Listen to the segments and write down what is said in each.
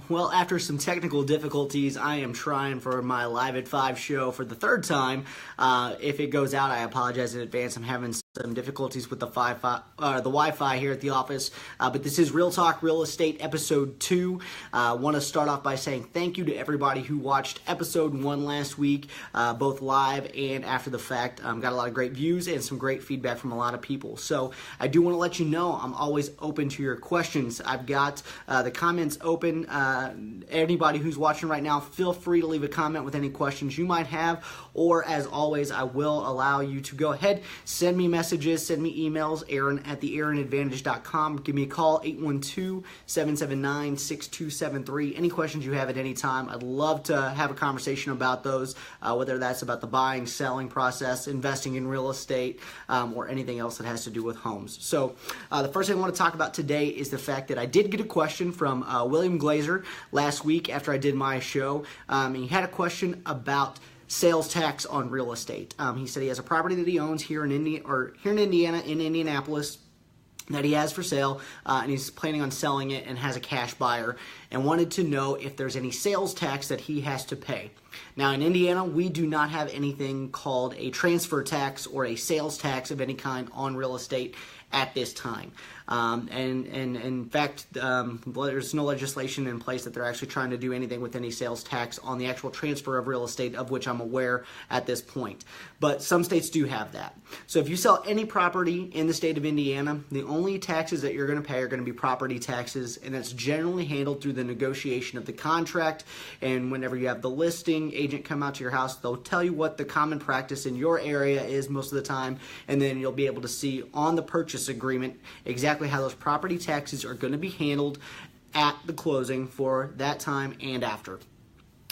Well, after some technical difficulties, I am trying for my Live at 5 show for the third time. If it goes out, I apologize in advance. I'm having some difficulties with the Wi-Fi here at the office. But this is Real Talk Real Estate Episode 2. I want to start off by saying thank you to everybody who watched Episode 1 last week, both live and after the fact. Got a lot of great views and some great feedback from a lot of people. So I do want to let you know I'm always open to your questions. I've got the comments open. Anybody who's watching right now, feel free to leave a comment with any questions you might have, or as always, I will allow you to go ahead, send me messages, send me emails, aaron@theaaronadvantage.com. Give me a call, 812-779-6273. Any questions you have at any time, I'd love to have a conversation about those, whether that's about the buying, selling process, investing in real estate, or anything else that has to do with homes. So the first thing I want to talk about today is the fact that I did get a question from William Glazer last week after I did my show. He had a question about sales tax on real estate. He said he has a property that he owns here in Indiana, in Indianapolis, that he has for sale, and he's planning on selling it and has a cash buyer, and wanted to know if there's any sales tax that he has to pay. Now, in Indiana, we do not have anything called a transfer tax or a sales tax of any kind on real estate at this time. And in fact, there's no legislation in place that they're actually trying to do anything with any sales tax on the actual transfer of real estate, of which I'm aware at this point. But some states do have that. So if you sell any property in the state of Indiana, the only taxes that you're going to pay are going to be property taxes, and that's generally handled through the negotiation of the contract. And whenever you have the listing agent come out to your house, they'll tell you what the common practice in your area is most of the time, and then you'll be able to see on the purchase agreement exactly how those property taxes are going to be handled at the closing for that time and after.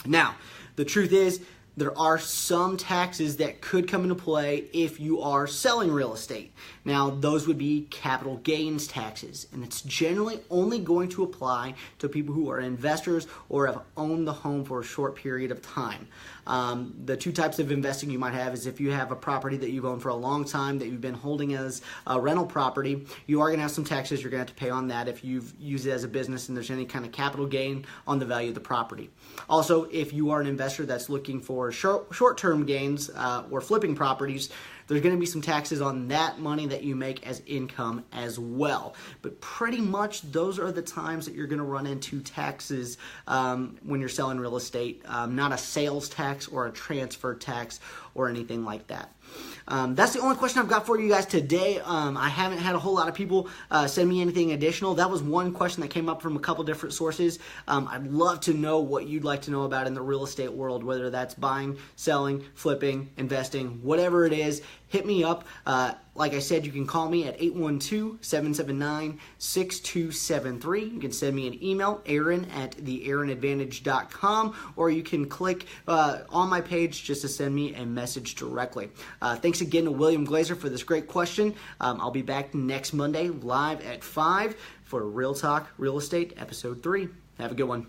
Now, the truth is, there are some taxes that could come into play if you are selling real estate. Now, those would be capital gains taxes, and it's generally only going to apply to people who are investors or have owned the home for a short period of time. The two types of investing you might have is if you have a property that you've owned for a long time that you've been holding as a rental property, you are going to have some taxes you're going to have to pay on that if you've used it as a business and there's any kind of capital gain on the value of the property. Also, if you are an investor that's looking for short-term gains or flipping properties, there's going to be some taxes on that money that you make as income as well. But pretty much those are the times that you're going to run into taxes when you're selling real estate, not a sales tax or a transfer tax or anything like that. That's the only question I've got for you guys today. I haven't had a whole lot of people send me anything additional. That was one question that came up from a couple different sources. I'd love to know what you'd like to know about in the real estate world, whether that's buying, selling, flipping, investing, whatever it is. Hit me up. Like I said, you can call me at 812-779-6273. You can send me an email, aaron@theaaronadvantage.com, or you can click on my page just to send me a message directly. Thanks again to William Glazer for this great question. I'll be back next Monday live at 5 for Real Talk Real Estate Episode 3. Have a good one.